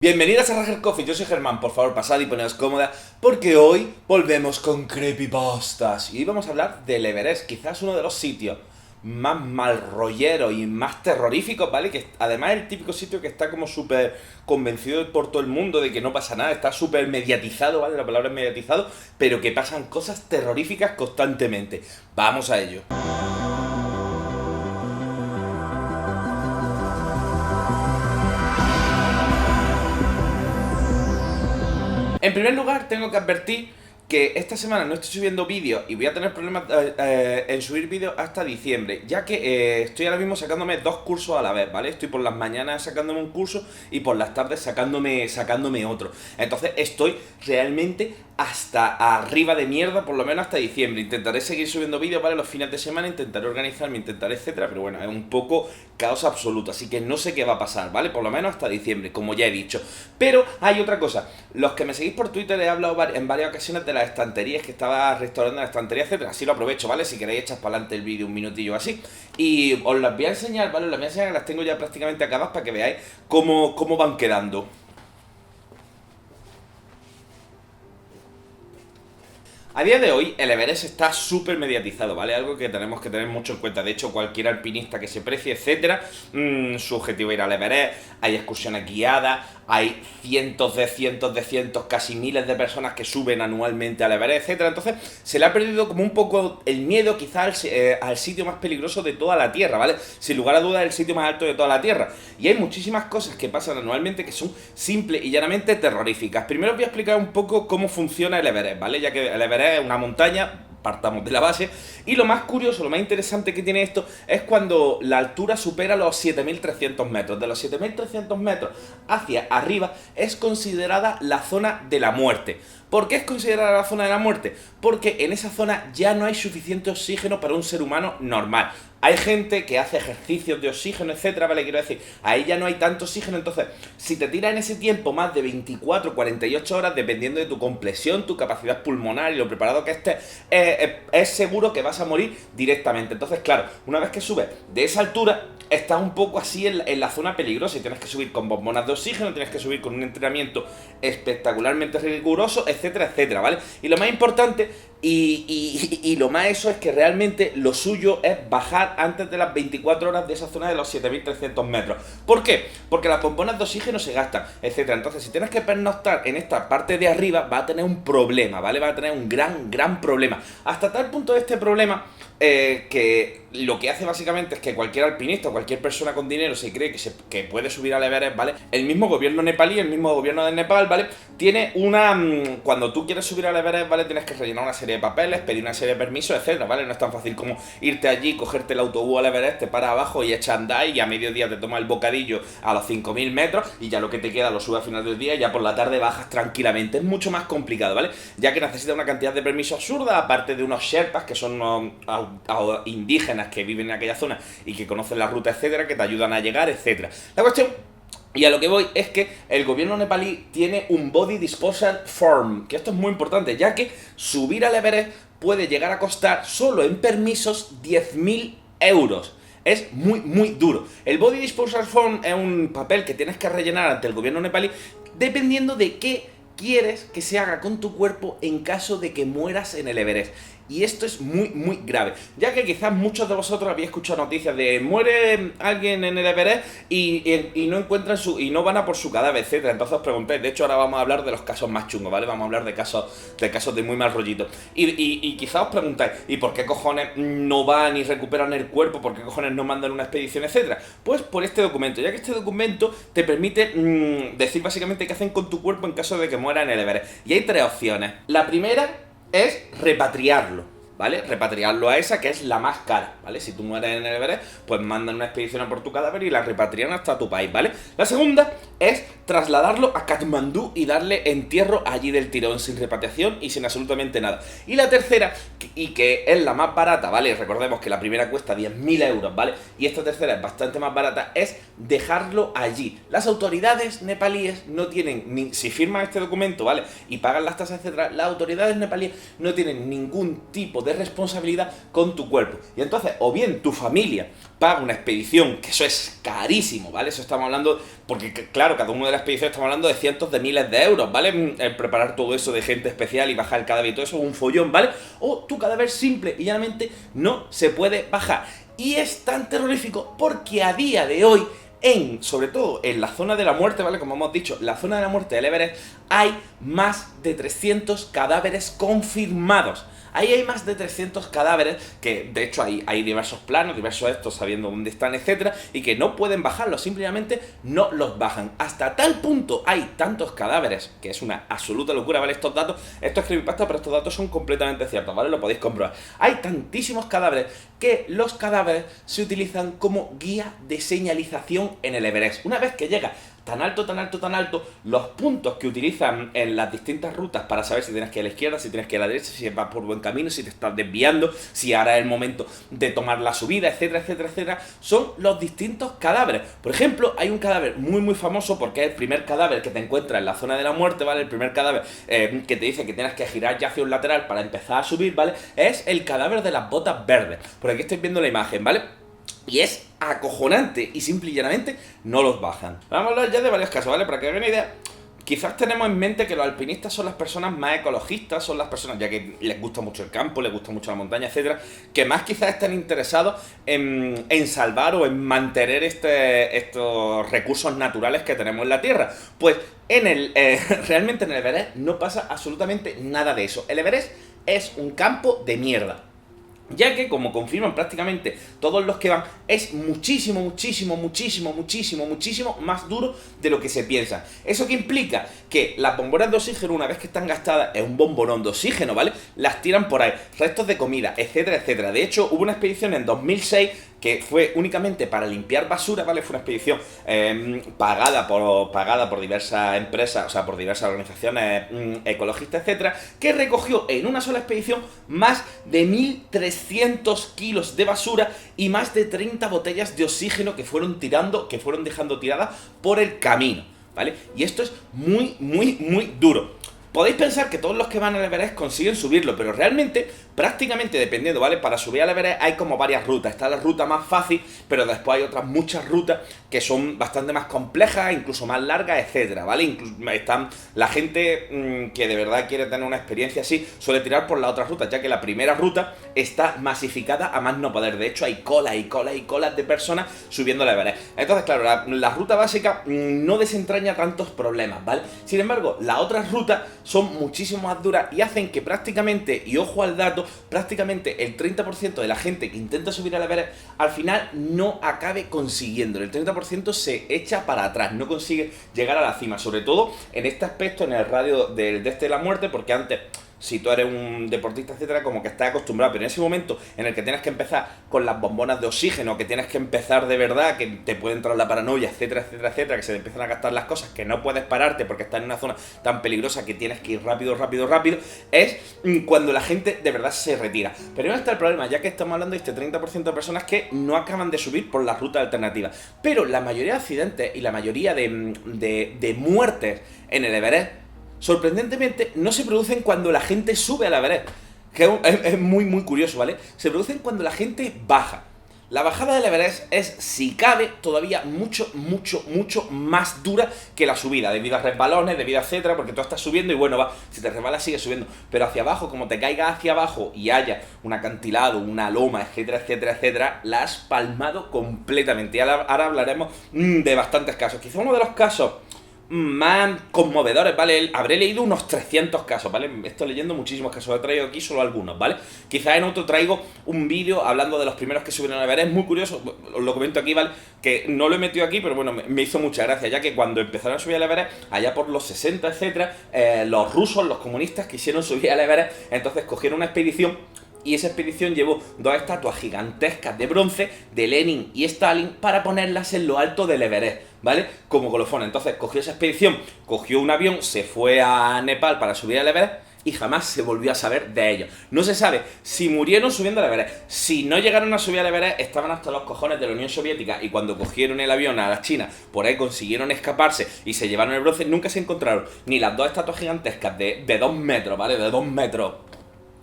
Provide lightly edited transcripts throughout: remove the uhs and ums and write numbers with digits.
Bienvenidas a Rager Coffee, yo soy Germán, por favor pasad y poneos cómoda porque hoy volvemos con creepypastas y vamos a hablar del Everest, quizás uno de los sitios más mal rolleros y más terroríficos, ¿vale? Que además es el típico sitio que está como súper convencido por todo el mundo de que no pasa nada, está súper mediatizado, ¿vale? La palabra es mediatizado, pero que pasan cosas terroríficas constantemente. Vamos a ello. En primer lugar, tengo que advertir que esta semana no estoy subiendo vídeos y voy a tener problemas en subir vídeos hasta diciembre, ya que estoy ahora mismo sacándome dos cursos a la vez, ¿vale? Estoy por las mañanas sacándome un curso y por las tardes sacándome otro. Entonces estoy realmente hasta arriba de mierda, por lo menos hasta diciembre. Intentaré seguir subiendo vídeos, ¿vale? Los fines de semana, intentaré organizarme, intentaré etcétera, pero bueno, es un poco caos absoluto, así que no sé qué va a pasar, ¿vale? Por lo menos hasta diciembre, como ya he dicho. Pero hay otra cosa, los que me seguís por Twitter he hablado en varias ocasiones de las estanterías que estaba restaurando, la estantería, etcétera. Así lo aprovecho, ¿vale? Si queréis echar para adelante el vídeo un minutillo así. Y os las voy a enseñar, ¿vale? Os las voy a enseñar, que las tengo ya prácticamente acabadas para que veáis cómo van quedando. A día de hoy, el Everest está súper mediatizado, ¿vale? Algo que tenemos que tener mucho en cuenta. De hecho, cualquier alpinista que se precie, etcétera, su objetivo es ir al Everest. Hay excursiones guiadas, hay cientos, casi miles de personas que suben anualmente al Everest, etcétera. Entonces, se le ha perdido como un poco el miedo, quizás, al sitio más peligroso de toda la Tierra, ¿vale? Sin lugar a dudas, el sitio más alto de toda la Tierra. Y hay muchísimas cosas que pasan anualmente que son simples y llanamente terroríficas. Primero os voy a explicar un poco cómo funciona el Everest, ¿vale? Ya que el Everest es una montaña, partamos de la base, y lo más curioso, lo más interesante que tiene esto es cuando la altura supera los 7300 metros. De los 7300 metros hacia arriba es considerada la zona de la muerte. ¿Por qué es considerada la zona de la muerte? Porque en esa zona ya no hay suficiente oxígeno para un ser humano normal. Hay gente que hace ejercicios de oxígeno, etcétera, ¿vale? Quiero decir, ahí ya no hay tanto oxígeno, entonces, si te tiras en ese tiempo más de 24, 48 horas, dependiendo de tu complexión, tu capacidad pulmonar y lo preparado que estés, es seguro que vas a morir directamente. Entonces, claro, una vez que subes de esa altura, estás un poco así en la zona peligrosa y tienes que subir con bombonas de oxígeno, tienes que subir con un entrenamiento espectacularmente riguroso, etcétera, etcétera, ¿vale? Y lo más importante y lo más eso es que realmente lo suyo es bajar antes de las 24 horas de esa zona de los 7300 metros. ¿Por qué? Porque las bombonas de oxígeno se gastan, etcétera. Entonces, si tienes que pernoctar en esta parte de arriba, va a tener un problema, ¿vale? Va a tener un gran problema. Hasta tal punto de este problema que lo que hace básicamente es que cualquier alpinista o cualquier persona con dinero se cree que puede subir al Everest, ¿vale? El mismo gobierno nepalí, el mismo gobierno de Nepal, ¿vale? Tiene cuando tú quieres subir al Everest, ¿vale? Tienes que rellenar una serie de papeles, pedir una serie de permisos, etcétera, ¿vale? No es tan fácil como irte allí, cogerte el autobús al Everest, te paras abajo y echas a andar y a mediodía te tomas el bocadillo a los 5000 metros y ya lo que te queda lo subes a final del día y ya por la tarde bajas tranquilamente. Es mucho más complicado, ¿vale? Ya que necesitas una cantidad de permisos absurda, aparte de unos sherpas que son a indígenas que viven en aquella zona y que conocen la ruta, etcétera, que te ayudan a llegar, etcétera. La cuestión, y a lo que voy, es que el gobierno nepalí tiene un Body Disposal Form, que esto es muy importante, ya que subir al Everest puede llegar a costar solo en permisos 10.000 euros. Es muy duro. El Body Disposal Form es un papel que tienes que rellenar ante el gobierno nepalí dependiendo de qué quieres que se haga con tu cuerpo en caso de que mueras en el Everest. Y esto es muy grave, ya que quizás muchos de vosotros habéis escuchado noticias de muere alguien en el Everest y no encuentran y no van a por su cadáver, etcétera. Entonces os preguntáis, de hecho ahora vamos a hablar de los casos más chungos, ¿vale? Vamos a hablar de casos de muy mal rollito. Y quizás os preguntáis, ¿y por qué cojones no van y recuperan el cuerpo? ¿Por qué cojones no mandan una expedición, etcétera? Pues por este documento, ya que este documento te permite decir básicamente qué hacen con tu cuerpo en caso de que muera en el Everest. Y hay tres opciones. La primera es repatriarlo, ¿vale? Repatriarlo a esa que es la más cara, ¿vale? Si tú mueres en el Everest, pues mandan una expedición a por tu cadáver y la repatrian hasta tu país, ¿vale? La segunda es trasladarlo a Katmandú y darle entierro allí del tirón, sin repatriación y sin absolutamente nada. Y la tercera, y que es la más barata, ¿vale? Recordemos que la primera cuesta 10.000 euros, ¿vale? Y esta tercera es bastante más barata, es dejarlo allí. Las autoridades nepalíes no tienen, si firman este documento, ¿vale? Y pagan las tasas, etcétera, las autoridades nepalíes no tienen ningún tipo de de responsabilidad con tu cuerpo. Y entonces, o bien tu familia paga una expedición, que eso es carísimo, ¿vale? Eso estamos hablando, porque claro, cada una de las expediciones estamos hablando de cientos de miles de euros, ¿vale? El preparar todo eso de gente especial y bajar el cadáver y todo eso es un follón, ¿vale? O tu cadáver simple y llanamente no se puede bajar. Y es tan terrorífico porque a día de hoy, sobre todo en la zona de la muerte, ¿vale? Como hemos dicho, la zona de la muerte del Everest, hay más de 300 cadáveres confirmados. Ahí hay más de 300 cadáveres que, de hecho, hay diversos planos, diversos estos sabiendo dónde están, etcétera, y que no pueden bajarlos, simplemente no los bajan. Hasta tal punto hay tantos cadáveres, que es una absoluta locura, ¿vale? Estos datos, esto es creepypasta, pero estos datos son completamente ciertos, ¿vale? Lo podéis comprobar. Hay tantísimos cadáveres que los cadáveres se utilizan como guía de señalización en el Everest. Una vez que llega tan alto, tan alto, tan alto, los puntos que utilizan en las distintas rutas para saber si tienes que ir a la izquierda, si tienes que ir a la derecha, si vas por buen camino, si te estás desviando, si ahora es el momento de tomar la subida, etcétera, etcétera, etcétera, son los distintos cadáveres. Por ejemplo, hay un cadáver muy, muy famoso porque es el primer cadáver que te encuentras en la zona de la muerte, ¿vale? El primer cadáver que te dice que tienes que girar ya hacia un lateral para empezar a subir, ¿vale? Es el cadáver de las botas verdes. Por aquí estáis viendo la imagen, ¿vale? Y es acojonante y simple y llanamente no los bajan. Vamos a hablar ya de varios casos, ¿vale? Para que hagan una idea. Quizás tenemos en mente que los alpinistas son las personas más ecologistas, son las personas, ya que les gusta mucho el campo, les gusta mucho la montaña, etcétera, que más quizás están interesados en salvar o en mantener estos recursos naturales que tenemos en la Tierra. Pues realmente en el Everest no pasa absolutamente nada de eso. El Everest es un campo de mierda. Ya que, como confirman prácticamente todos los que van, es muchísimo, muchísimo, muchísimo, muchísimo, muchísimo más duro de lo que se piensa. ¿Eso qué implica? Que las bombonas de oxígeno, una vez que están gastadas, es un bombonón de oxígeno, ¿vale? Las tiran por ahí, restos de comida, etcétera, etcétera. De hecho, hubo una expedición en 2006 que fue únicamente para limpiar basura, ¿vale? Fue una expedición pagada por diversas empresas, o sea, por diversas organizaciones ecologistas, etcétera, que recogió en una sola expedición más de 1.300 kilos de basura y más de 30 botellas de oxígeno que fueron dejando tiradas por el camino, ¿vale? Y esto es muy, muy, muy duro. Podéis pensar que todos los que van al Everest consiguen subirlo, pero realmente, prácticamente dependiendo, ¿vale? Para subir al Everest hay como varias rutas. Está la ruta más fácil, pero después hay otras muchas rutas que son bastante más complejas, incluso más largas, etcétera, ¿vale? Están la gente que de verdad quiere tener una experiencia así, suele tirar por las otras rutas, ya que la primera ruta está masificada a más no poder. De hecho, hay colas y colas y colas de personas subiendo al Everest. Entonces, claro, la ruta básica no desentraña tantos problemas, ¿vale? Sin embargo, las otras rutas son muchísimo más duras y hacen que prácticamente, y ojo al dato, prácticamente el 30% de la gente que intenta subir al Everest al final no acabe consiguiendo. El 30% se echa para atrás, no consigue llegar a la cima, sobre todo en este aspecto, en el radio de la muerte, porque antes, si tú eres un deportista, etcétera, como que estás acostumbrado, pero en ese momento en el que tienes que empezar con las bombonas de oxígeno, que tienes que empezar de verdad, que te puede entrar la paranoia, etcétera, etcétera, etcétera, que se te empiezan a gastar las cosas, que no puedes pararte porque estás en una zona tan peligrosa que tienes que ir rápido, rápido, rápido, es cuando la gente de verdad se retira. Pero no está el problema, ya que estamos hablando de este 30% de personas que no acaban de subir por las rutas alternativas. Pero la mayoría de accidentes y la mayoría de muertes en el Everest, sorprendentemente, no se producen cuando la gente sube al Everest. Que es muy, muy curioso, ¿vale? Se producen cuando la gente baja. La bajada del Everest es, si cabe, todavía mucho, mucho, mucho más dura que la subida, debido a resbalones, debido a etcétera, porque tú estás subiendo y bueno, si te resbalas sigues subiendo. Pero hacia abajo, como te caigas hacia abajo y haya un acantilado, una loma, etcétera, etcétera, etcétera, la has palmado completamente. Y ahora hablaremos de bastantes casos. Quizá uno de los casos más conmovedores, ¿vale? Habré leído unos 300 casos, ¿vale? Estoy leyendo muchísimos casos, he traído aquí solo algunos, ¿vale? Quizás en otro traigo un vídeo hablando de los primeros que subieron al Everest. Es muy curioso, os lo comento aquí, ¿vale? Que no lo he metido aquí, pero bueno, me hizo mucha gracia, ya que cuando empezaron a subir al Everest, allá por los 60, etcétera, los rusos, los comunistas quisieron subir al Everest, entonces cogieron una expedición. Y esa expedición llevó 2 estatuas gigantescas de bronce de Lenin y Stalin para ponerlas en lo alto del Everest, ¿vale? Como colofón. Entonces cogió esa expedición, cogió un avión, se fue a Nepal para subir al Everest y jamás se volvió a saber de ellos. No se sabe si murieron subiendo al Everest, si no llegaron a subir al Everest, estaban hasta los cojones de la Unión Soviética y cuando cogieron el avión a la China, por ahí consiguieron escaparse y se llevaron el bronce, nunca se encontraron ni las 2 estatuas gigantescas de 2 metros, ¿vale? De 2 metros.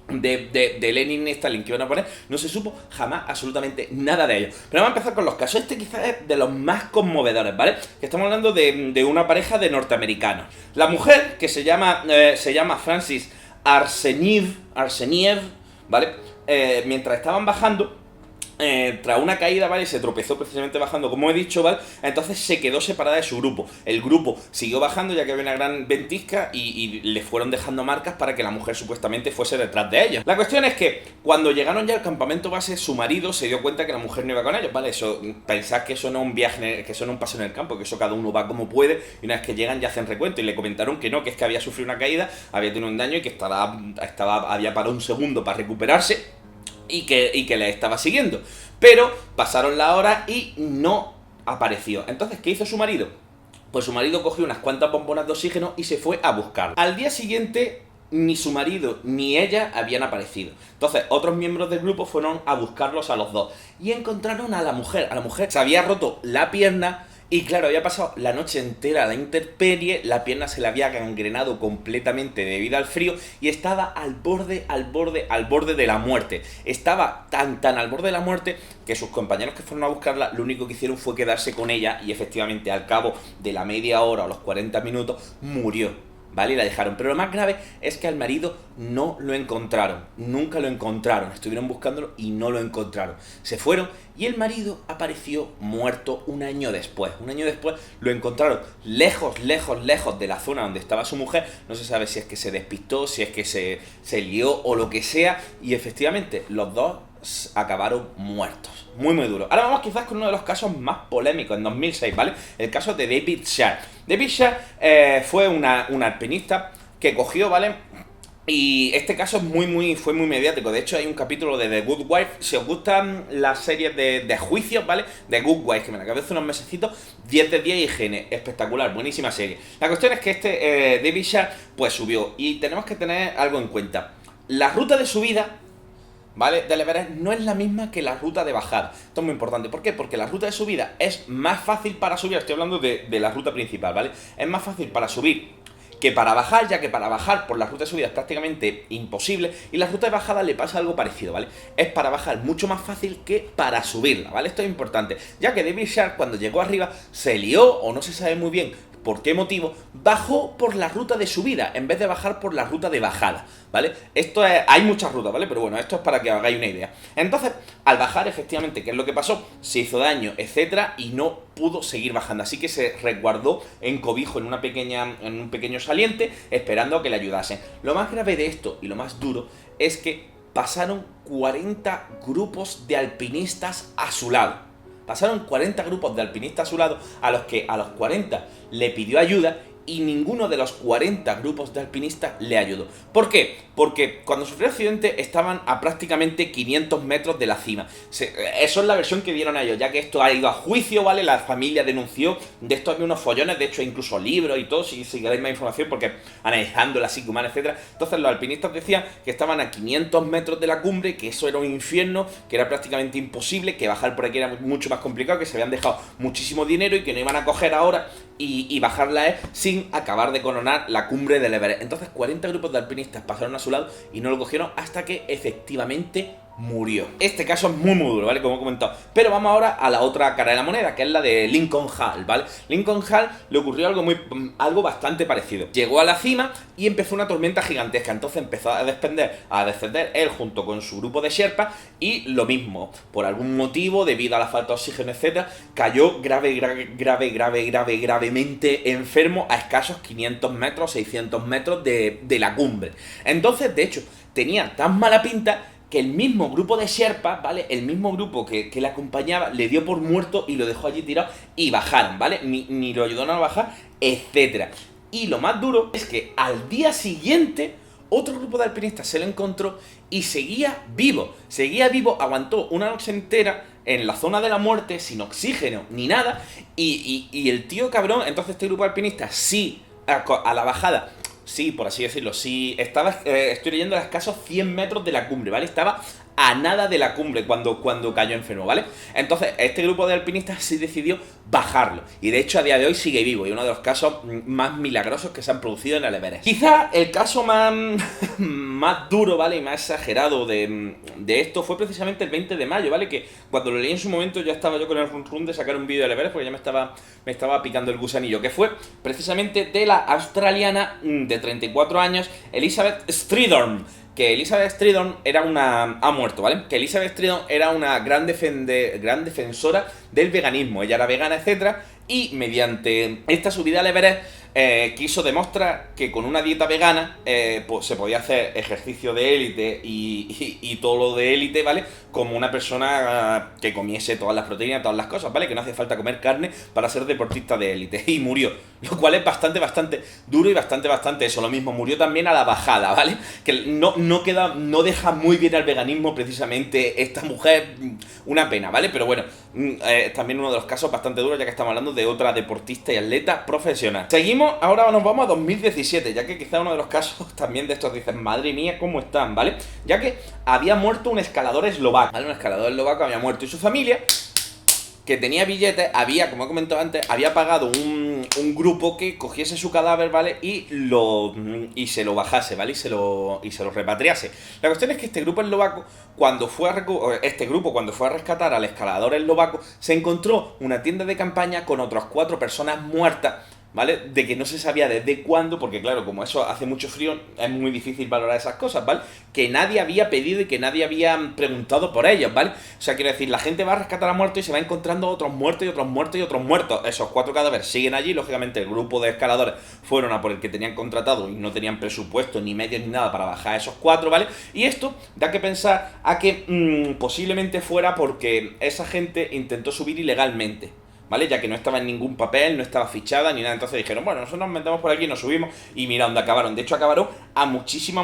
de Lenin y Stalin que iban a poner, no se supo jamás absolutamente nada de ello. Pero vamos a empezar con los casos. Este quizás es de los más conmovedores, ¿vale? Que estamos hablando de una pareja de norteamericanos. La mujer, que se llama Francis Arseniev, ¿vale? Mientras estaban bajando, tras una caída, ¿vale? Se tropezó precisamente bajando, como he dicho, ¿vale? Entonces se quedó separada de su grupo. El grupo siguió bajando ya que había una gran ventisca y le fueron dejando marcas para que la mujer supuestamente fuese detrás de ellos. La cuestión es que cuando llegaron ya al campamento base, su marido se dio cuenta que la mujer no iba con ellos, ¿vale? Eso, pensad que eso no es un viaje, que eso no es un paseo en el campo, que eso cada uno va como puede y una vez que llegan ya hacen recuento y le comentaron que no, que es que había sufrido una caída, había tenido un daño y que había parado un segundo para recuperarse y que le estaba siguiendo. Pero pasaron la hora y no apareció. Entonces, ¿qué hizo su marido? Pues su marido cogió unas cuantas bombonas de oxígeno y se fue a buscar. Al día siguiente, ni su marido ni ella habían aparecido. Entonces, otros miembros del grupo fueron a buscarlos a los dos y encontraron a la mujer. A la mujer se había roto la pierna. Y claro, había pasado la noche entera a la intemperie, la pierna se le había gangrenado completamente debido al frío y estaba al borde de la muerte. Estaba tan al borde de la muerte que sus compañeros que fueron a buscarla, lo único que hicieron fue quedarse con ella y efectivamente al cabo de la media hora o los 40 minutos murió. ¿Vale? Y la dejaron. Pero lo más grave es que al marido no lo encontraron. Nunca lo encontraron. Estuvieron buscándolo y no lo encontraron. Se fueron y el marido apareció muerto un año después. Un año después lo encontraron lejos de la zona donde estaba su mujer. No se sabe si es que se despistó, si es que se lió o lo que sea. Y efectivamente, los dos acabaron muertos. Muy duro. Ahora vamos quizás con uno de los casos más polémicos en 2006, ¿vale? El caso de David Sharp. David Sharp fue un alpinista que cogió, ¿vale? Y este caso fue muy mediático. De hecho, hay un capítulo de The Good Wife. Si os gustan las series de juicios, ¿vale? The Good Wife, que me la acabé hace unos mesecitos, 10 de 10 higiene. Espectacular, buenísima serie. La cuestión es que David Sharp, pues subió. Y tenemos que tener algo en cuenta. La ruta de subida, ¿vale? Del Everest no es la misma que la ruta de bajada. Esto es muy importante. ¿Por qué? Porque la ruta de subida es más fácil para subir. Estoy hablando de la ruta principal, ¿vale? Es más fácil para subir que para bajar, ya que para bajar por la ruta de subida es prácticamente imposible. Y la ruta de bajada le pasa algo parecido, ¿vale? Es para bajar mucho más fácil que para subirla, ¿vale? Esto es importante. Ya que David Sharp, cuando llegó arriba, se lió o no se sabe muy bien por qué motivo, bajó por la ruta de subida en vez de bajar por la ruta de bajada, ¿vale? Hay muchas rutas, ¿vale? Pero bueno, esto es para que os hagáis una idea. Entonces, al bajar, efectivamente, ¿qué es lo que pasó? Se hizo daño, etcétera, y no pudo seguir bajando. Así que se resguardó en cobijo en un pequeño saliente, esperando a que le ayudasen. Lo más grave de esto, y lo más duro, es que pasaron 40 grupos de alpinistas a su lado. Pasaron 40 grupos de alpinistas a su lado, a los que a los 40 le pidió ayuda y ninguno de los 40 grupos de alpinistas le ayudó. ¿Por qué? Porque cuando sufrió el accidente estaban a prácticamente 500 metros de la cima. Eso es la versión que dieron a ellos, ya que esto ha ido a juicio, ¿vale? La familia denunció, de esto había unos follones, de hecho incluso libros y todo, si queréis más información, porque analizando la psique humana, etcétera. Entonces los alpinistas decían que estaban a 500 metros de la cumbre, que eso era un infierno, que era prácticamente imposible, que bajar por aquí era mucho más complicado, que se habían dejado muchísimo dinero y que no iban a coger ahora y bajarla sin acabar de coronar la cumbre del Everest. Entonces 40 grupos de alpinistas pasaron a su lado y no lo cogieron hasta que efectivamente murió. Este caso es muy duro, ¿vale? Como he comentado. Pero vamos ahora a la otra cara de la moneda, que es la de Lincoln Hall, ¿vale? Lincoln Hall le ocurrió algo bastante parecido. Llegó a la cima y empezó una tormenta gigantesca. Entonces empezó a descender él junto con su grupo de Sherpas y lo mismo, por algún motivo, debido a la falta de oxígeno, etcétera, cayó gravemente enfermo a escasos 500 metros, 600 metros de la cumbre. Entonces, de hecho, tenía tan mala pinta que el mismo grupo de Sherpas, ¿vale? El mismo grupo que le acompañaba le dio por muerto y lo dejó allí tirado y bajaron, ¿vale? Ni lo ayudaron a bajar, etcétera. Y lo más duro es que al día siguiente otro grupo de alpinistas se lo encontró y seguía vivo, aguantó una noche entera en la zona de la muerte sin oxígeno ni nada y el tío cabrón, entonces este grupo de alpinistas sí, a la bajada, sí, por así decirlo, sí, estoy leyendo a escasos 100 metros de la cumbre, ¿vale? Estaba a nada de la cumbre cuando cayó enfermo, ¿vale? Entonces, este grupo de alpinistas sí decidió bajarlo. Y de hecho, a día de hoy sigue vivo. Y uno de los casos más milagrosos que se han producido en el Everest. Quizá el caso más duro, ¿vale? Y más exagerado de esto fue precisamente el 20 de mayo, ¿vale? Que cuando lo leí en su momento ya estaba yo con el run de sacar un vídeo del Everest porque ya me estaba picando el gusanillo. Que fue precisamente de la australiana de 34 años, Elizabeth Streetorn. Que Elizabeth Streetorn ha muerto, ¿vale? Que Elizabeth Streetorn era una gran defensora del veganismo. Ella era vegana, etcétera, y mediante esta subida al Everest quiso demostrar que con una dieta vegana pues se podía hacer ejercicio de élite y todo lo de élite, ¿vale? Como una persona que comiese todas las proteínas, todas las cosas, ¿vale? Que no hace falta comer carne para ser deportista de élite. Y murió, lo cual es bastante duro y bastante eso. Lo mismo, murió también a la bajada, ¿vale? Que no deja muy bien al veganismo precisamente esta mujer, una pena, ¿vale? Pero bueno, también uno de los casos bastante duros, ya que estamos hablando de otra deportista y atleta profesional. Seguimos, ahora nos vamos a 2017, ya que quizá uno de los casos también de estos dicen, madre mía, ¿cómo están?, ¿vale? Ya que había muerto un escalador eslovaco, ¿vale? Un escalador eslovaco había muerto y su familia, que tenía billetes, como he comentado antes, había pagado un grupo que cogiese su cadáver, ¿vale? Y se lo bajase, ¿vale? Y se lo repatriase. La cuestión es que este grupo eslovaco, cuando fue a rescatar al escalador eslovaco, se encontró una tienda de campaña con otras 4 personas muertas, ¿vale? De que no se sabía desde cuándo, porque claro, como eso hace mucho frío, es muy difícil valorar esas cosas, ¿vale? Que nadie había pedido y que nadie había preguntado por ellos, ¿vale? O sea, quiero decir, la gente va a rescatar a muertos y se va encontrando otros muertos y otros muertos y otros muertos. Esos 4 cadáveres siguen allí, lógicamente el grupo de escaladores fueron a por el que tenían contratado y no tenían presupuesto, ni medios, ni nada para bajar a esos 4, ¿vale? Y esto da que pensar a que posiblemente fuera porque esa gente intentó subir ilegalmente, ¿vale? Ya que no estaba en ningún papel, no estaba fichada ni nada. Entonces dijeron, bueno, nosotros nos metemos por aquí, nos subimos y mira dónde acabaron. De hecho, acabaron a muchísima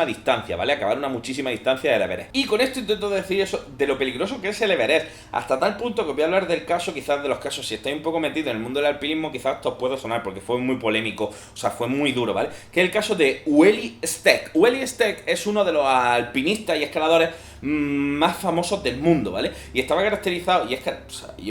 distancia, ¿vale? Acabaron a muchísima distancia del Everest. Y con esto intento decir eso, de lo peligroso que es el Everest. Hasta tal punto que os voy a hablar del caso, quizás de los casos, si estáis un poco metidos en el mundo del alpinismo, quizás esto os pueda sonar, porque fue muy polémico, o sea, fue muy duro, ¿vale? Que es el caso de Willy Steck. Willy Steck es uno de los alpinistas y escaladores más famosos del mundo, ¿vale? Y estaba caracterizado, y es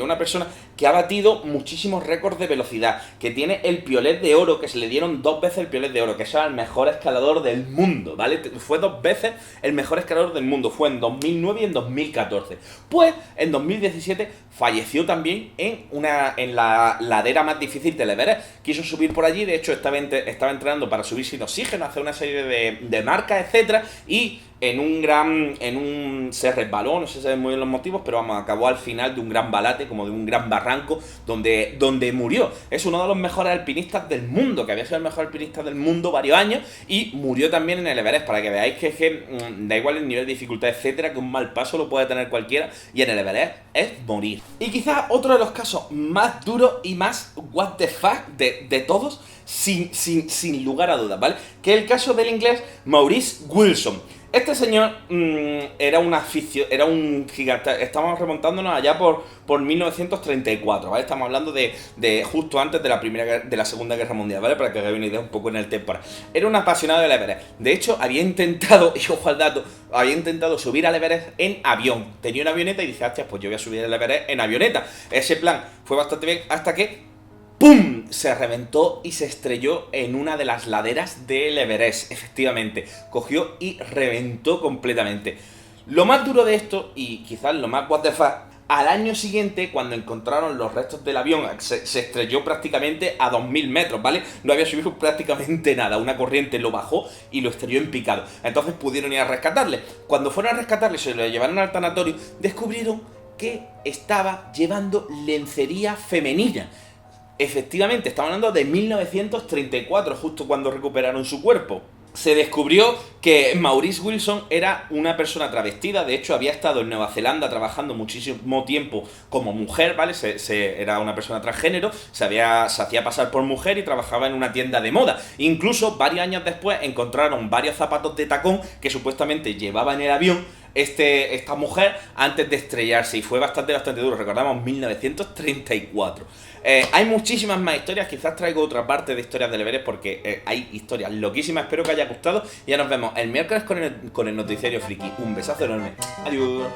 una persona que ha batido muchísimos récords de velocidad, que tiene el piolet de oro, que se le dieron 2 veces el piolet de oro, que es el mejor escalador del mundo, ¿vale? Fue 2 veces el mejor escalador del mundo, fue en 2009 y en 2014. Pues en 2017 falleció también en la ladera más difícil del Everest. Quiso subir por allí, de hecho estaba entrenando para subir sin oxígeno, hacer una serie de marcas, etcétera, y se resbaló, no sé si saben muy bien los motivos, pero vamos, acabó al final de un gran balate, como de un gran barranco, donde murió. Es uno de los mejores alpinistas del mundo, que había sido el mejor alpinista del mundo varios años, y murió también en el Everest, para que veáis que da igual el nivel de dificultad, etcétera, que un mal paso lo puede tener cualquiera, y en el Everest es morir. Y quizás otro de los casos más duros y más what the fuck de todos, sin lugar a dudas, ¿vale? Que es el caso del inglés Maurice Wilson. Este señor era un gigante. Estamos remontándonos allá por 1934, ¿vale? Estamos hablando de justo antes de la Segunda Guerra Mundial, ¿vale? Para que hagáis una idea un poco en el temporal. Era un apasionado del Everest. De hecho, había intentado, y ojo al dato, subir al Everest en avión. Tenía una avioneta y dice, hostia, pues yo voy a subir al Everest en avioneta. Ese plan fue bastante bien hasta que ¡pum! Se reventó y se estrelló en una de las laderas del Everest, efectivamente. Cogió y reventó completamente. Lo más duro de esto, y quizás lo más what the fuck, al año siguiente, cuando encontraron los restos del avión, se estrelló prácticamente a 2000 metros, ¿vale? No había subido prácticamente nada, una corriente lo bajó y lo estrelló en picado. Entonces pudieron ir a rescatarle. Cuando fueron a rescatarle, se lo llevaron al tanatorio, descubrieron que estaba llevando lencería femenina. Efectivamente, estamos hablando de 1934, justo cuando recuperaron su cuerpo. Se descubrió que Maurice Wilson era una persona travestida. De hecho, había estado en Nueva Zelanda trabajando muchísimo tiempo como mujer, ¿vale? Era una persona transgénero, se hacía pasar por mujer y trabajaba en una tienda de moda. Incluso, varios años después, encontraron varios zapatos de tacón que supuestamente llevaba en el avión esta mujer antes de estrellarse, y fue bastante duro. Recordamos 1934. Hay muchísimas más historias, quizás traigo otra parte de historias del Everest porque hay historias loquísimas. Espero que haya gustado y ya nos vemos el miércoles con el noticiario friki. Un besazo enorme. Adiós.